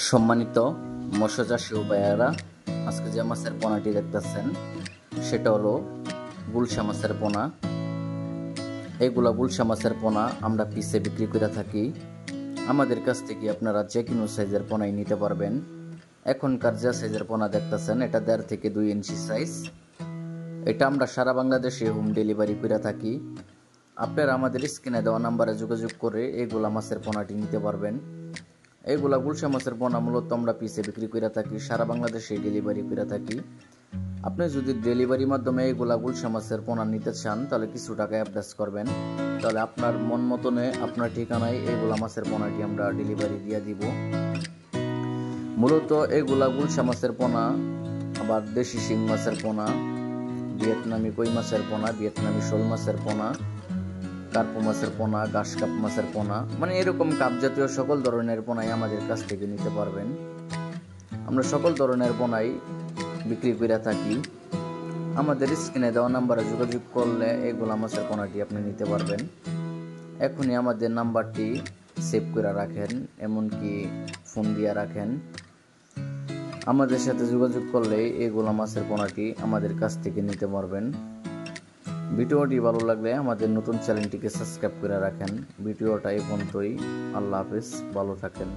সম্মানিত মৎস্য চাষী ও ভাইয়েরা, আজকে যে মাছের পোনাটি দেখতেছেন সেটা হলো গুলশা মাছের পোনা। এইগুলা গুলশা মাছের পোনা আমরা পিসে বিক্রি করে থাকি। আমাদের কাছ থেকে আপনারা যে কোনো সাইজের পোনাই নিতে পারবেন। এখনকার যে সাইজের পোনা দেখতেছেন এটা 1.5 থেকে 2 ইঞ্চি সাইজ। এটা আমরা সারা বাংলাদেশে হোম ডেলিভারি করে থাকি। আপনারা আমাদের স্ক্রিনে দেওয়া নাম্বারে যোগাযোগ করে এইগুলা মাছের পোনাটি নিতে পারবেন। এইগুলা গুলশা মাছের পোনা মূলত আমরা পিসে বিক্রি করে থাকি, সারা বাংলাদেশে ডেলিভারি করে থাকি। আপনি যদি ডেলিভারির মাধ্যমে এইগুলা গুলশা মাছের পোনা নিতে চান তাহলে কিছু টাকা অ্যাডভান্স করবেন, তাহলে আপনার মন মতনে আপনার ঠিকানায় এইগুলা মাছের পোনাটি আমরা ডেলিভারি দিয়ে দিব। মূলত এইগুলা গুলশা মাছের পোনা, আবার দেশি শিং মাছের পোনা, ভিয়েতনামি কই মাছের পোনা, ভিয়েতনামি শোল মাছের পোনা, কার্পু মাছের পোনা, ঘাস কাপ মাছের পোনা, মানে এরকম কাপ জাতীয় সকল ধরনের পোনাই আমাদের কাছ থেকে নিতে পারবেন। আমরা সকল ধরনের পোনাই বিক্রি করে থাকি। আমাদের স্ক্রিনে দেওয়া নাম্বারে যোগাযোগ করলে এগুলা মাছের পোনাটি আপনি নিতে পারবেন। এখনই আমাদের নাম্বারটি সেভ করে রাখেন, এমনকি ফোন দিয়ে রাখেন। আমাদের সাথে যোগাযোগ করলে এগুলা মাছের পোনাটি আমাদের কাছ থেকে নিতে পারবেন। ভিডিওটি ভালো লাগলে আমাদের নতুন চ্যানেলটিকে সাবস্ক্রাইব করে রাখেন। ভিডিওটা এই পর্যন্তই। আল্লাহ হাফেজ, ভালো থাকেন।